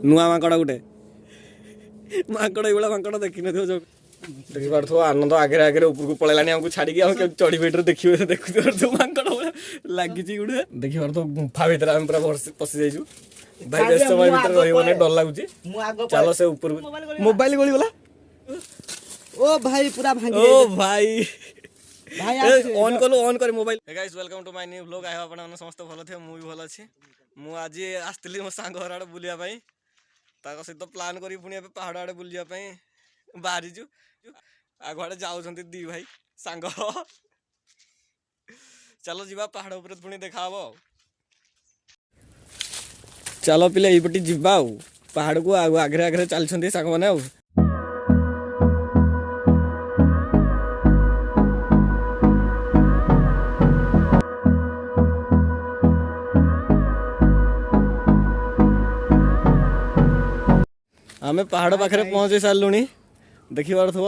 नुआ माकड़ गोटे माकड़ ये माकड़ देखी न जो देखी पार्थ आनंद आगे आगे ऊपर को पलैलानी हमको छाड़ी चढ़ी बेटर देखिए देखु माकड़ लगी गोटे देखी पार्थ गुंफा भितर आम पूरा पशि जाइछु भाई बेस समय भीतर रहिबने डर लागुची चलो से ऊपर मोबाइल गली गला ओ भाई पूरा भांगी ओ भाई भाई ऑन कर mobile. Hey guys welcome to my new vlog. आइ आपण माने समस्त भलो थे मु भी भलो अछि। मु आज आस्तिली मो सांग घर आड़े बुलिया पई ताको सहित प्लान करी पुनी एबे पहाड़ आड़े बुलिया पई बाहरी छु आगो आड़े जाउछंती दी भाई सांग चलो जीवा पहाड़ ऊपर पुनी देखाबो। चलो पिले एपटी जीवा पहाड़ को आगे आगे चलछंती सांग माने आमे पहाड़ पाखे पहुँचे सारूँ देखी पार्थव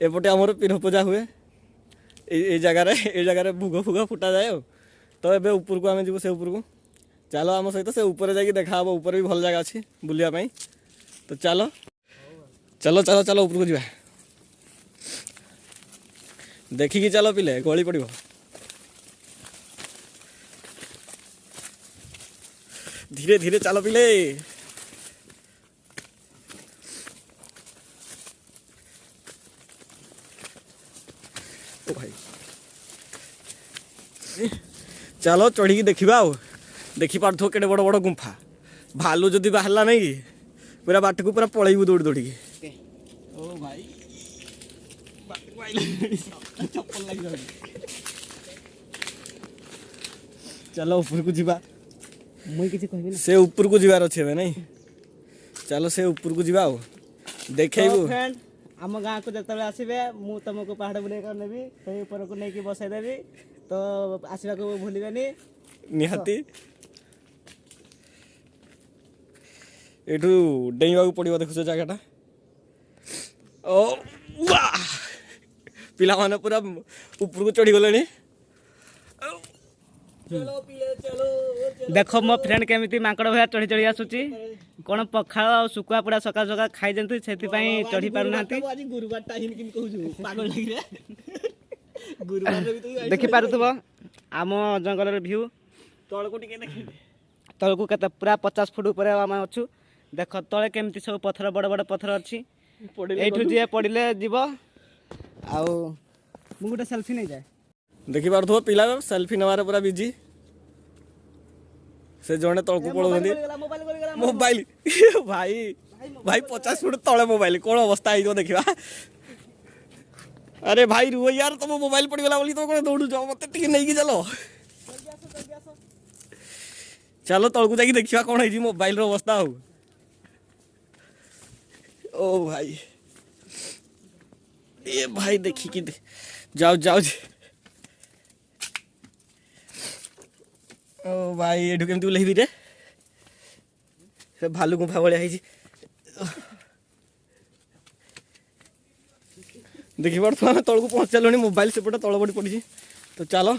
एपटे आमर पीर पूजा हुए ये जगार भोग फुग फुटा जाए तो ये ऊपर को आम जीव से ऊपर को चलो आम सहित से ऊपर जाकि देखा ऊपर भी भल जगह अच्छी बुलायापी तो चलो चलो चलो चलो ऊपर को जा देखिकी चलो पिले गली पड़ धीरे धीरे चलो पिले भाई चलो चढ़ी देखा देखी पार्थो केटे बड़ बड़ गुंफा भालू जदि बाहरला नहीं कि पूरा बाट को पूरा पलैबू दौड़ी दौड़ी ओ भाई चलो ऊपर को जीवा से ऊपर को जीवार अच्छे नहीं चलो से ऊपर को जीवा देखू आम गाँव को जो आसबे मु तुमको पहाड़ बुले नेबी से ऊपर को लेकिन बसईदेवी तो आसवा को भूलबेनी निहाती एठू डेइबा को पड़िबो देखुछ जगहटा ओ वाह पिला माने पूरा ऊपर को चढ़ी गलेनी देख मो फ्रेंड केमिति माकड़ भया चढ़ी चढ़ी आसुची कौन पखाल और सुकुआ पूरा सका सका खाई जंतु से चढ़ी पार ना देखी पारुथब आम जंगल भ्यू तल को केते पूरा 50 फुट ऊपर आम अच्छु देख तले केमिति सब पत्थर बड़ बड़ पत्थर अच्छी एठू जे पड़िले जीव आ मु गोटे सेल्फी नहीं जाए देखी पारुथब पिला सेल्फी नवार पूरा बिजी से जड़े तलक पड़ो मोबाइल भाई भाई 50 फुट तले मोबाइल कौन अवस्था है देखा अरे भाई रुओ यार तुम मोबाइल पड़गला बोली तुम कौन दौड़ जाओ मत नहीं चलो चलो तलक जाकि देखा कौन है मोबाइल अवस्था हो ओ भाई ये भाई देखिकी जाओ जाओ ओ भाई एठू केमती ओल्हेबी रे से भालू गुंफा भाया देखी पार्थ आम तलू पहुँच चलुनी मोबाइल सेपटे तल पड़ी पड़ी तो चलो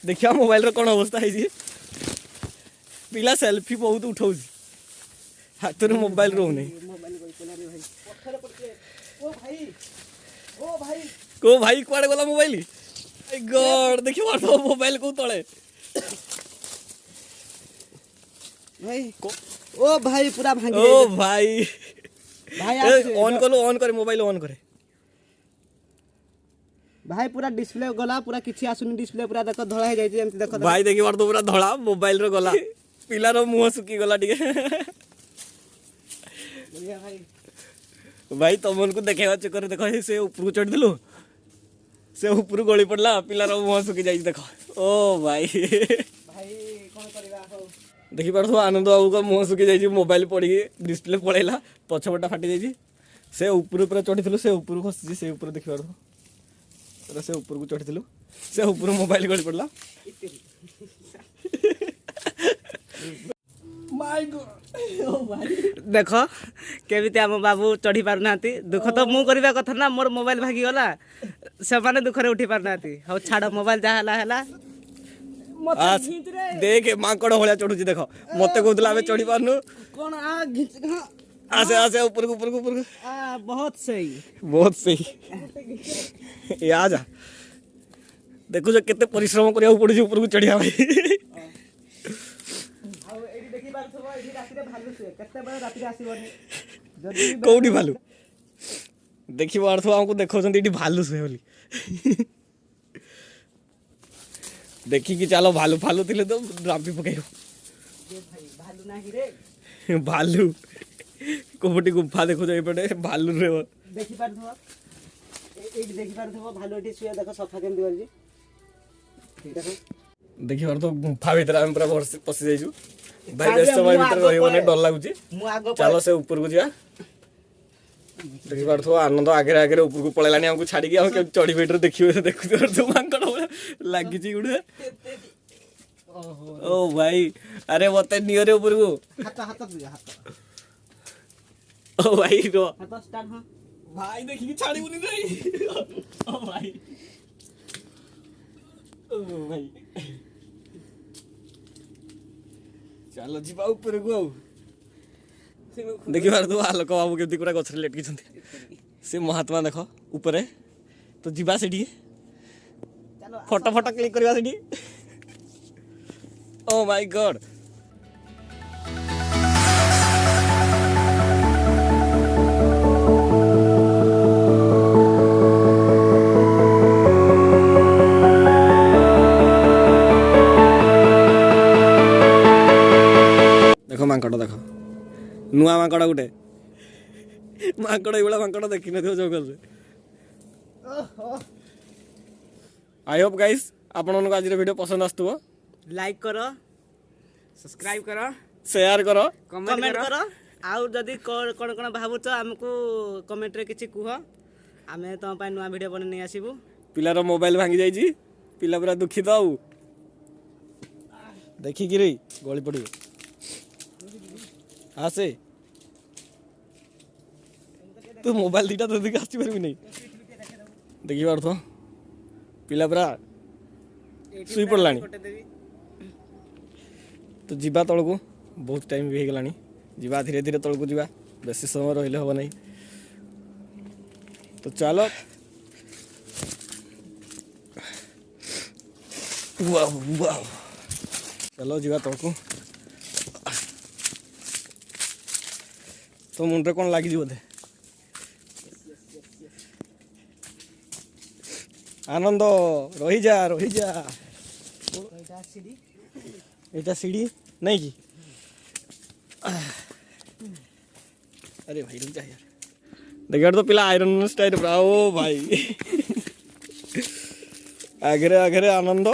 देखिए मोबाइल कौन अवस्था है पिला सेल्फी बहुत उठाऊ हाथ में मोबाइल रोने को भाई कुआड़े गला मोबाइल गॉड देखी पार्थ मोबाइल को तले भाई ओ भाई पूरा भांगी ओ भाई भाई ऑन करे मोबाइल ऑन करे भाई पूरा डिस्प्ले गला पूरा किछि आसुनी डिस्प्ले पूरा देखो धळा हे जाई एमति देखो भाई देखि बार तो पूरा धळा मोबाइल रो गला पिला रो मुंह सुकी गला ठीक बढ़िया भाई भाई तुमन को देखेवा चक्कर देखो से ऊपर को चढ़ दिलु से ऊपर गली पड़ला पिला रो मुंह सुकी जाई देखो ओ भाई भाई कोन करबा हो देखी पार्थ आनंद बाबू का मुँह सुखी जाइए मोबाइल पड़ी डिस्प्ले पड़ेगा पछपटा फाटी जाइए से ऊपर पूरा चढ़ी से ऊपर खसी से ऊपर देखी पार्थ से ऊपर को चढ़ी से ऊपर मोबाइल गली पड़ला देख केमिति आम बाबू चढ़ी पार ना दुख तो मु करबा कथा ना मोर मोबाइल भागी गला से माने दुख रे उठी पार ना हो छाड़ मोबाइल जहा हला आस देख माଙ୍କड़ भलिया चढ़ुची देख मते कहूला आमे चढ़ी पारनु कौन आ घिंच हाँ आसे आसे ऊपर को बहुत सही बहुत सही ये आ जा देखो जो केते परिश्रम करिया पड़ुची ऊपर को चढ़िया भाई ଆଉ ଏଇଠି ଦେଖି ପାରୁଥିବ ଏଇଠି ରାତିରେ ଭାଲୁ ଶୁଏ କେତେବେଳେ ରାତିରେ ଆସିବନି ଯଦି कोउडी भालू देखि पारथो हमको देखौछन एठी भालू सुहे बोली देखि कि चलो भालू फालू थिले तो रापी पकाइयो ଭାଇ ଭାଲୁ ନାହିଁ ରେ भालू कोपटी गुफा देखो जो एपटे भालू रे ଦେଖି ପାରୁଥିବ ଏଇଠି ଦେଖି ପାରୁଥିବ ଭାଲୁ ଏଠି ଶୁଏ ଦେଖ ସଫା କେମିତି କରିଛି ଦେଖ देखि पार तो गुफा भीतर हम पूरा पसी जाइछु भाई व्यस्त समय भीतर रहिबो ने डर लागुची ମୁଁ ଆଗ चलो से ऊपर को जा देखि पारथो आनंद आगे आगे ऊपर को पळेलानी हमको छाडी के हम चढ़ी बेटर देखियो देखु तो मांकड़ लागी छी गुडे ओ भाई अरे मते नियो रे ऊपर को ହାତ ହାତ ଦିଅ ହାତ ओ भाई रो ହାତ ଷ୍ଟାର୍ଟ ହଁ भाई देखि कि छाडी बुनी रे ओ भाई चलो जीवा ऊपर को आउ देखि पार तो आलोक बाबू केमती पूरा गछरे लेटकी छथि से महात्मा देखो ऊपर तो जीवा सेठी ଚାଲ फोटो फोटो क्लिक करवा सेठी ओ माय गॉड देखो मांकड़ देखो नुआ मांकड़ गुटे मांकड़ एभला मांकड़ देखि नथियो जंगल रे आई होप गाइस आपण मन को आज वीडियो पसंद आस्तुबो ଲାଇକ୍ କର ସବସ୍କ୍ରାଇବ୍ କର शेयर करो କମେଣ୍ଟ କର ଆଉ ଯଦି କ'ଣ କ'ଣ ଭାବୁଛ ଆମକୁ କମେଣ୍ଟରେ କିଛି କୁହ ଆମେ ତମ ପାଇଁ ନୂଆ ଭିଡ଼ିଓ ବନେଇ ନେଇ ଆସିବୁ पिलार मोबाइल भांगी जाइछि पिला पूरा दुखित आउ देखि कि रे गଳି पड़ियो आसे तू मोबाइल दीटा तो देखि आसी परबी नै देखि पार तो पिला पूरा सुई पड़लानी तो जीवा तलको बहुत टाइम भी गलानी जीवा धीरे धीरे तलको जीवा बेसी समय रहिले हो नहीं तो चलो वाव वाव चलो जीवा तलको तो मुंडे कौन लगी बोधे आनंद रही जा एटा सीढ़ी नहीं की अरे भाई रुक जा यार देखिए तो पिला आयरन स्टाइल पूरा ओ भाई आगे आगे आनंद ତ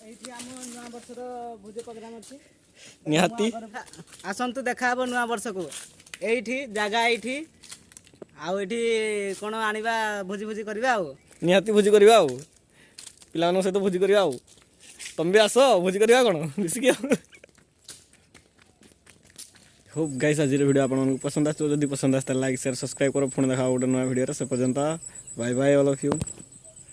ଏଇଠି ଆମ ନୂଆ ବର୍ଷର ଭୋଜି ପ୍ରୋଗ୍ରାମ ଅଛି निहाती ଆସନ୍ତୁ ଦେଖା ହେବ ନୂଆ ବର୍ଷକୁ ଏଇଠି ଜାଗା ଏଇଠି ଆଉ ଏଠି କ'ଣ ଆଣିବା ଭୋଜି ଭୋଜି କରିବା ଆଉ निहाती भोजी करवा आउ पिला सहित भोजी करवा आउ तुम भी आस भोजी करवा कौन मिसिक होप गाइस आज वीडियो आपन पसंद आछो जदी पसंद आस्ता लाइक शेयर सब्सक्राइब करो पुणी देखा गोटे नया वीडियो से पर्यंत bye bye all of you.